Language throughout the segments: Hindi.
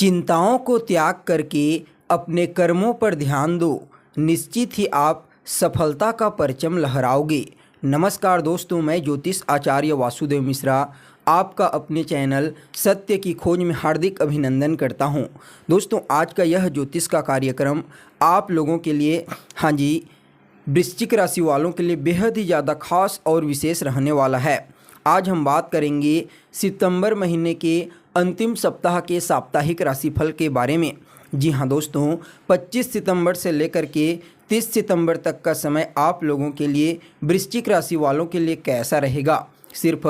चिंताओं को त्याग करके अपने कर्मों पर ध्यान दो, निश्चित ही आप सफलता का परचम लहराओगे। नमस्कार दोस्तों, मैं ज्योतिष आचार्य वासुदेव मिश्रा आपका अपने चैनल सत्य की खोज में हार्दिक अभिनंदन करता हूं। दोस्तों, आज का यह ज्योतिष का कार्यक्रम आप लोगों के लिए, हाँ जी, वृश्चिक राशि वालों के लिए बेहद ही ज़्यादा खास और विशेष रहने वाला है। आज हम बात करेंगे सितंबर महीने के अंतिम सप्ताह के साप्ताहिक राशिफल के बारे में। जी हाँ दोस्तों, 25 सितंबर से लेकर के 30 सितंबर तक का समय आप लोगों के लिए वृश्चिक राशि वालों के लिए कैसा रहेगा। सिर्फ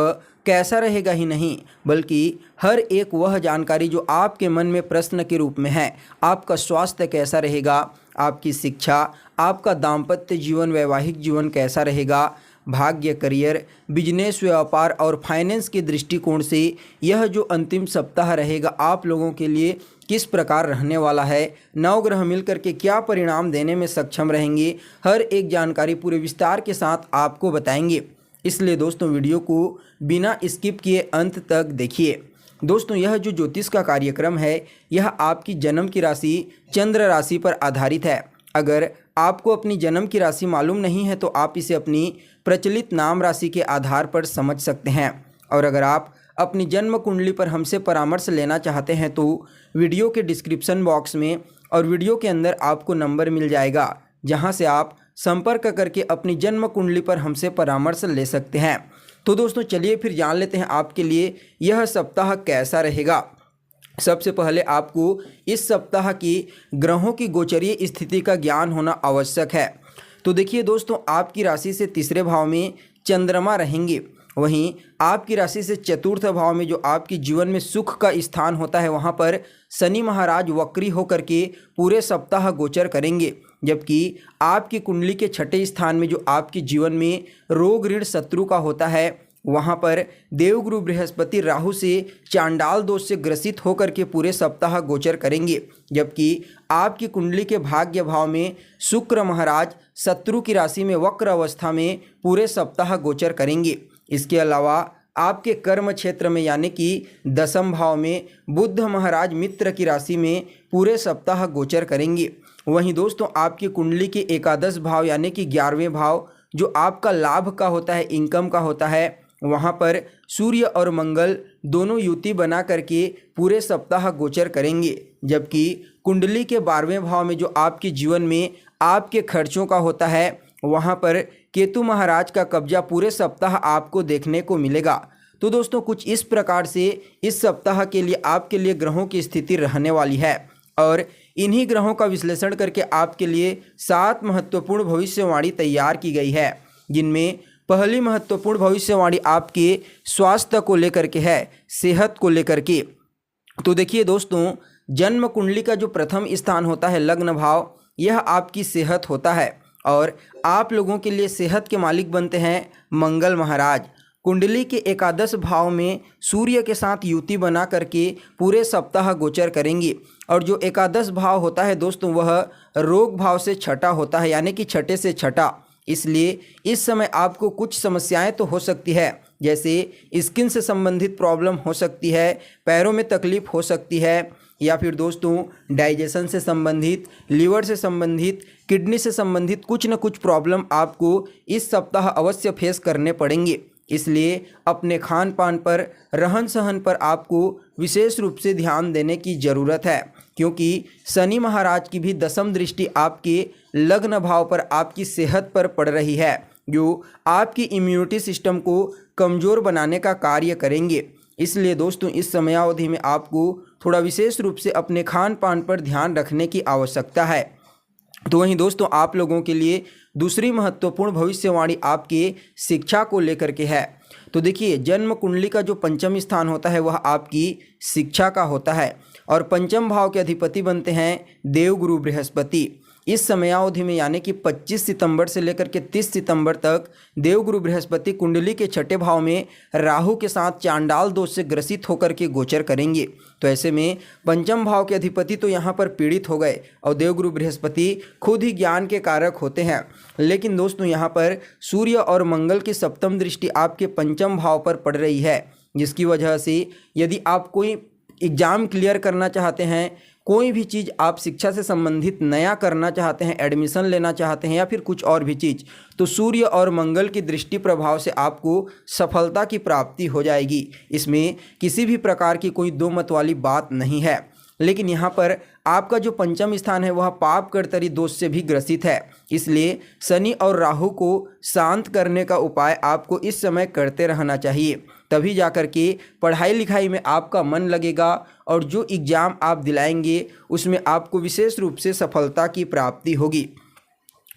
कैसा रहेगा ही नहीं, बल्कि हर एक वह जानकारी जो आपके मन में प्रश्न के रूप में है। आपका स्वास्थ्य कैसा रहेगा, आपकी शिक्षा, आपका दाम्पत्य जीवन, वैवाहिक जीवन कैसा रहेगा, भाग्य, करियर, बिजनेस, व्यापार और फाइनेंस के दृष्टिकोण से यह जो अंतिम सप्ताह रहेगा आप लोगों के लिए किस प्रकार रहने वाला है, नवग्रह मिलकर के क्या परिणाम देने में सक्षम रहेंगे, हर एक जानकारी पूरे विस्तार के साथ आपको बताएंगे। इसलिए दोस्तों, वीडियो को बिना स्किप किए अंत तक देखिए। दोस्तों, यह जो ज्योतिष का कार्यक्रम है यह आपकी जन्म की राशि चंद्र राशि पर आधारित है। अगर आपको अपनी जन्म की राशि मालूम नहीं है तो आप इसे अपनी प्रचलित नाम राशि के आधार पर समझ सकते हैं। और अगर आप अपनी जन्म कुंडली पर हमसे परामर्श लेना चाहते हैं तो वीडियो के डिस्क्रिप्शन बॉक्स में और वीडियो के अंदर आपको नंबर मिल जाएगा, जहां से आप संपर्क करके अपनी जन्म कुंडली पर हमसे परामर्श ले सकते हैं। तो दोस्तों, चलिए फिर जान लेते हैं आपके लिए यह सप्ताह कैसा रहेगा। सबसे पहले आपको इस सप्ताह की ग्रहों की गोचरीय स्थिति का ज्ञान होना आवश्यक है। तो देखिए दोस्तों, आपकी राशि से तीसरे भाव में चंद्रमा रहेंगे। वहीं आपकी राशि से चतुर्थ भाव में जो आपकी जीवन में सुख का स्थान होता है वहां पर शनि महाराज वक्री होकर के पूरे सप्ताह गोचर करेंगे। जबकि आपकी कुंडली के छठे स्थान में जो आपके जीवन में रोग, ऋण, शत्रु का होता है वहाँ पर देवगुरु बृहस्पति राहु से चांडाल दोष से ग्रसित होकर के पूरे सप्ताह गोचर करेंगे। जबकि आपकी कुंडली के भाग्य भाव में शुक्र महाराज शत्रु की राशि में वक्र अवस्था में पूरे सप्ताह गोचर करेंगे। इसके अलावा आपके कर्म क्षेत्र में यानी कि दसम भाव में बुध महाराज मित्र की राशि में पूरे सप्ताह गोचर करेंगे। वहीं दोस्तों, आपकी कुंडली के एकादश भाव यानी कि 11वें भाव जो आपका लाभ का होता है, इनकम का होता है, वहाँ पर सूर्य और मंगल दोनों युति बना करके पूरे सप्ताह गोचर करेंगे। जबकि कुंडली के 12वें भाव में जो आपके जीवन में आपके खर्चों का होता है वहाँ पर केतु महाराज का कब्जा पूरे सप्ताह आपको देखने को मिलेगा। तो दोस्तों, कुछ इस प्रकार से इस सप्ताह के लिए आपके लिए ग्रहों की स्थिति रहने वाली है। और इन्हीं ग्रहों का विश्लेषण करके आपके लिए 7 महत्वपूर्ण भविष्यवाणी तैयार की गई है, जिनमें पहली महत्वपूर्ण भविष्यवाणी आपके स्वास्थ्य को लेकर के है, सेहत को लेकर के। तो देखिए दोस्तों, जन्म कुंडली का जो प्रथम स्थान होता है लग्न भाव, यह आपकी सेहत होता है और आप लोगों के लिए सेहत के मालिक बनते हैं मंगल महाराज। कुंडली के एकादश भाव में सूर्य के साथ युति बना करके पूरे सप्ताह गोचर करेंगे। और जो एकादश भाव होता है दोस्तों, वह रोग भाव से छठा होता है, यानी कि छठे से छठा। इसलिए इस समय आपको कुछ समस्याएं तो हो सकती है, जैसे स्किन से संबंधित प्रॉब्लम हो सकती है, पैरों में तकलीफ हो सकती है, या फिर दोस्तों डाइजेशन से संबंधित, लीवर से संबंधित, किडनी से संबंधित कुछ न कुछ प्रॉब्लम आपको इस सप्ताह अवश्य फेस करने पड़ेंगे। इसलिए अपने खान पान पर, रहन सहन पर आपको विशेष रूप से ध्यान देने की ज़रूरत है, क्योंकि शनि महाराज की भी दसम दृष्टि आपके लग्न भाव पर आपकी सेहत पर पड़ रही है, जो आपकी इम्यूनिटी सिस्टम को कमज़ोर बनाने का कार्य करेंगे। इसलिए दोस्तों, इस समयावधि में आपको थोड़ा विशेष रूप से अपने खान पान पर ध्यान रखने की आवश्यकता है। तो वहीं दोस्तों, आप लोगों के लिए दूसरी महत्वपूर्ण भविष्यवाणी आपके शिक्षा को लेकर के है। तो देखिए, जन्म कुंडली का जो पंचम स्थान होता है वह आपकी शिक्षा का होता है और पंचम भाव के अधिपति बनते हैं देवगुरु बृहस्पति। इस समयावधि में यानी कि 25 सितंबर से लेकर के 30 सितंबर तक देवगुरु बृहस्पति कुंडली के छठे भाव में राहु के साथ चांडाल दोष से ग्रसित होकर के गोचर करेंगे। तो ऐसे में पंचम भाव के अधिपति तो यहाँ पर पीड़ित हो गए और देवगुरु बृहस्पति खुद ही ज्ञान के कारक होते हैं। लेकिन दोस्तों, यहाँ पर सूर्य और मंगल की सप्तम दृष्टि आपके पंचम भाव पर पड़ रही है, जिसकी वजह से यदि आप कोई एग्ज़ाम क्लियर करना चाहते हैं, कोई भी चीज़ आप शिक्षा से संबंधित नया करना चाहते हैं, एडमिशन लेना चाहते हैं या फिर कुछ और भी चीज़, तो सूर्य और मंगल की दृष्टि प्रभाव से आपको सफलता की प्राप्ति हो जाएगी। इसमें किसी भी प्रकार की कोई दो मत वाली बात नहीं है। लेकिन यहाँ पर आपका जो पंचम स्थान है वह पाप कर्तरी दोष से भी ग्रसित है, इसलिए शनि और राहु को शांत करने का उपाय आपको इस समय करते रहना चाहिए। तभी जाकर के पढ़ाई लिखाई में आपका मन लगेगा और जो एग्ज़ाम आप दिलाएंगे उसमें आपको विशेष रूप से सफलता की प्राप्ति होगी।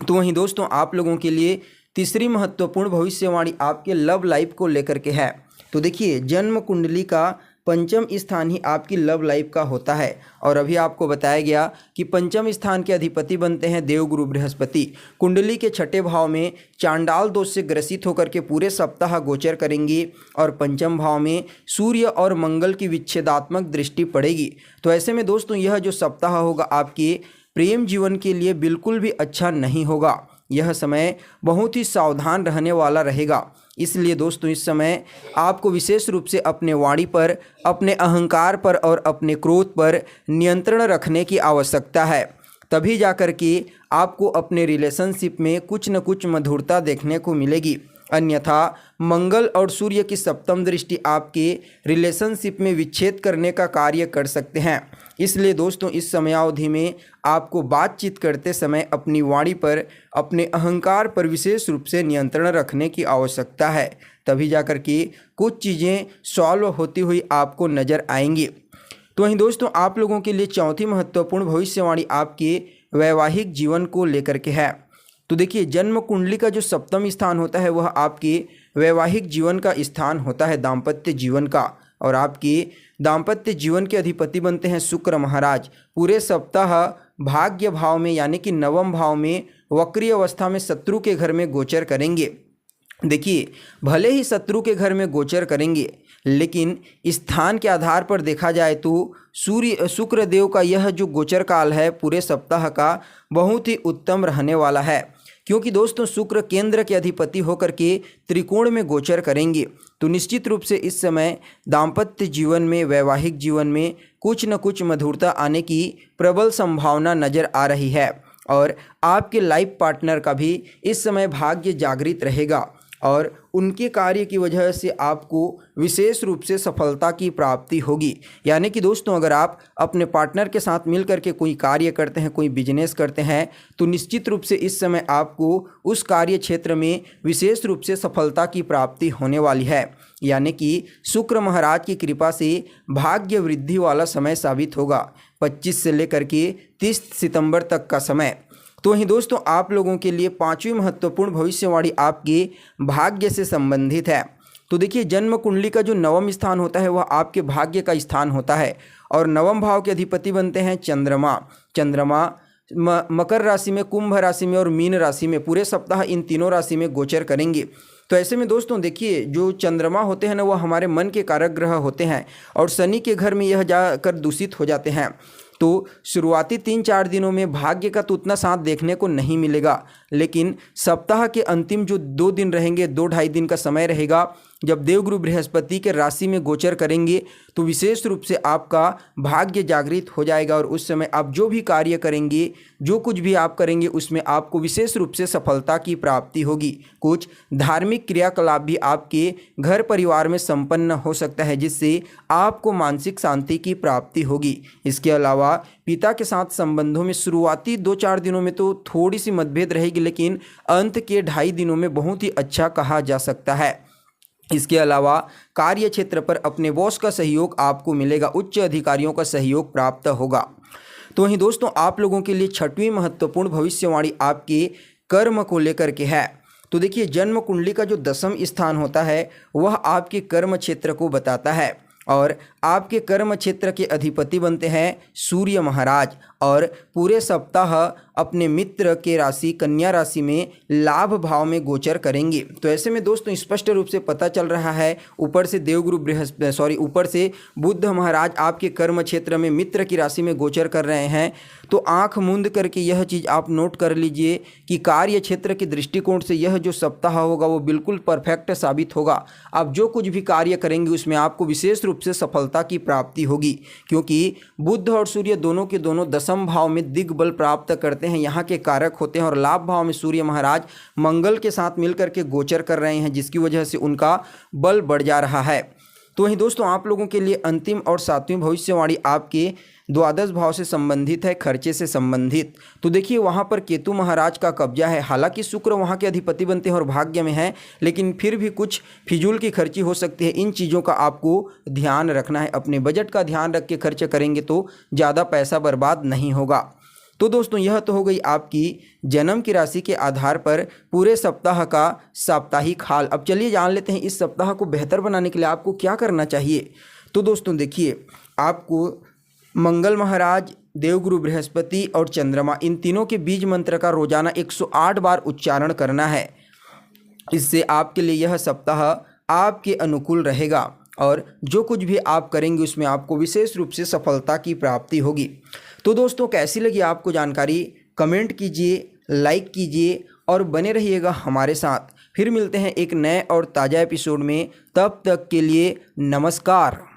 तो वहीं दोस्तों आप लोगों के लिए तीसरी महत्वपूर्ण भविष्यवाणी आपके लव लाइफ को लेकर के है। तो देखिए, जन्म कुंडली का पंचम स्थान ही आपकी लव लाइफ का होता है और अभी आपको बताया गया कि पंचम स्थान के अधिपति बनते हैं देवगुरु बृहस्पति। कुंडली के छठे भाव में चांडाल दोष से ग्रसित होकर के पूरे सप्ताह गोचर करेंगे और पंचम भाव में सूर्य और मंगल की विच्छेदात्मक दृष्टि पड़ेगी। तो ऐसे में दोस्तों यह जो सप्ताह होगा आपके प्रेम जीवन के लिए बिल्कुल भी अच्छा नहीं होगा। यह समय बहुत ही सावधान रहने वाला रहेगा। इसलिए दोस्तों इस समय आपको विशेष रूप से अपने वाणी पर, अपने अहंकार पर और अपने क्रोध पर नियंत्रण रखने की आवश्यकता है। तभी जाकर के आपको अपने रिलेशनशिप में कुछ न कुछ मधुरता देखने को मिलेगी। अन्यथा मंगल और सूर्य की सप्तम दृष्टि आपके रिलेशनशिप में विच्छेद करने का कार्य कर सकते हैं। इसलिए दोस्तों इस समयावधि में आपको बातचीत करते समय अपनी वाणी पर, अपने अहंकार पर विशेष रूप से नियंत्रण रखने की आवश्यकता है। तभी जाकर के कुछ चीज़ें सॉल्व होती हुई आपको नज़र आएंगी। तो वहीं दोस्तों आप लोगों के लिए चौथी महत्वपूर्ण भविष्यवाणी आपके वैवाहिक जीवन को लेकर के है। तो देखिए, जन्म कुंडली का जो सप्तम स्थान होता है वह आपके वैवाहिक जीवन का स्थान होता है, दाम्पत्य जीवन का, और आपके दाम्पत्य जीवन के अधिपति बनते हैं शुक्र महाराज। पूरे सप्ताह भाग्य भाव में यानी कि नवम भाव में वक्री अवस्था में शत्रु के घर में गोचर करेंगे। देखिए, भले ही शत्रु के घर में गोचर करेंगे लेकिन स्थान के आधार पर देखा जाए तो शुक्र देव का यह जो गोचर काल है पूरे सप्ताह का बहुत ही उत्तम रहने वाला है, क्योंकि दोस्तों शुक्र केंद्र के अधिपति होकर के त्रिकोण में गोचर करेंगे। तो निश्चित रूप से इस समय दाम्पत्य जीवन में, वैवाहिक जीवन में कुछ न कुछ मधुरता आने की प्रबल संभावना नज़र आ रही है और आपके लाइफ पार्टनर का भी इस समय भाग्य जागृत रहेगा और उनके कार्य की वजह से आपको विशेष रूप से सफलता की प्राप्ति होगी। यानी कि दोस्तों अगर आप अपने पार्टनर के साथ मिलकर के कोई कार्य करते हैं, कोई बिजनेस करते हैं, तो निश्चित रूप से इस समय आपको उस कार्य क्षेत्र में विशेष रूप से सफलता की प्राप्ति होने वाली है। यानी कि शुक्र महाराज की कृपा से भाग्य वृद्धि वाला समय साबित होगा 25 से लेकर के 30 सितंबर तक का समय। तो वहीं दोस्तों आप लोगों के लिए पांचवी महत्वपूर्ण भविष्यवाणी आपके भाग्य से संबंधित है। तो देखिए, जन्म कुंडली का जो नवम स्थान होता है वह आपके भाग्य का स्थान होता है और नवम भाव के अधिपति बनते हैं चंद्रमा। चंद्रमा मकर राशि में, कुंभ राशि में और मीन राशि में पूरे सप्ताह इन तीनों राशि में गोचर करेंगे। तो ऐसे में दोस्तों देखिए, जो चंद्रमा होते हैं ना वह हमारे मन के कारक ग्रह होते हैं और शनि के घर में यह जाकर दूषित हो जाते हैं। तो शुरुआती 3-4 दिनों में भाग्य का तो उतना साथ देखने को नहीं मिलेगा, लेकिन सप्ताह के अंतिम जो 2 दिन रहेंगे, 2-2.5 दिन का समय रहेगा, जब देवगुरु बृहस्पति के राशि में गोचर करेंगे तो विशेष रूप से आपका भाग्य जागृत हो जाएगा और उस समय आप जो भी कार्य करेंगे, जो कुछ भी आप करेंगे उसमें आपको विशेष रूप से सफलता की प्राप्ति होगी। कुछ धार्मिक क्रियाकलाप भी आपके घर परिवार में संपन्न हो सकता है जिससे आपको मानसिक शांति की प्राप्ति होगी। इसके अलावा पिता के साथ संबंधों में शुरुआती 2-4 दिनों में तो थोड़ी सी मतभेद रहेगी, लेकिन अंत के 2.5 दिनों में बहुत ही अच्छा कहा जा सकता है। इसके अलावा कार्य क्षेत्र पर अपने बॉस का सहयोग आपको मिलेगा, उच्च अधिकारियों का सहयोग प्राप्त होगा। तो वहीं दोस्तों आप लोगों के लिए छठवीं महत्वपूर्ण भविष्यवाणी आपके कर्म को लेकर के है। तो देखिए, जन्म कुंडली का जो 10वां स्थान होता है वह आपके कर्म क्षेत्र को बताता है और आपके कर्म क्षेत्र के अधिपति बनते हैं सूर्य महाराज और पूरे सप्ताह अपने मित्र के राशि कन्या राशि में लाभ भाव में गोचर करेंगे। तो ऐसे में दोस्तों स्पष्ट रूप से पता चल रहा है, ऊपर से ऊपर से बुध महाराज आपके कर्म क्षेत्र में मित्र की राशि में गोचर कर रहे हैं। तो आंख मूंद करके यह चीज़ आप नोट कर लीजिए कि कार्य क्षेत्र के दृष्टिकोण से यह जो सप्ताह होगा वो बिल्कुल परफेक्ट साबित होगा। आप जो कुछ भी कार्य करेंगे उसमें आपको विशेष रूप रूप से सफलता की प्राप्ति होगी, क्योंकि बुध और सूर्य दोनों के दोनों दशम भाव में दिग्बल प्राप्त करते हैं, यहाँ के कारक होते हैं। और लाभ भाव में सूर्य महाराज मंगल के साथ मिलकर के गोचर कर रहे हैं, जिसकी वजह से उनका बल बढ़ जा रहा है। तो वहीं दोस्तों आप लोगों के लिए अंतिम और 7वीं भविष्यवाणी आपके द्वादश भाव से संबंधित है, खर्चे से संबंधित। तो देखिए वहाँ पर केतु महाराज का कब्जा है। हालांकि शुक्र वहाँ के अधिपति बनते हैं और भाग्य में है, लेकिन फिर भी कुछ फिजूल की खर्ची हो सकती है। इन चीज़ों का आपको ध्यान रखना है, अपने बजट का ध्यान रख के खर्च करेंगे तो ज़्यादा पैसा बर्बाद नहीं होगा। तो दोस्तों यह तो हो गई आपकी जन्म की राशि के आधार पर पूरे सप्ताह का साप्ताहिक हाल। अब चलिए जान लेते हैं इस सप्ताह को बेहतर बनाने के लिए आपको क्या करना चाहिए। तो दोस्तों देखिए, आपको मंगल महाराज, देवगुरु बृहस्पति और चंद्रमा, इन तीनों के बीज मंत्र का रोजाना 108 बार उच्चारण करना है। इससे आपके लिए यह सप्ताह आपके अनुकूल रहेगा और जो कुछ भी आप करेंगे उसमें आपको विशेष रूप से सफलता की प्राप्ति होगी। तो दोस्तों कैसी लगी आपको जानकारी, कमेंट कीजिए, लाइक कीजिए और बने रहिएगा हमारे साथ। फिर मिलते हैं एक नए और ताज़ा एपिसोड में, तब तक के लिए नमस्कार।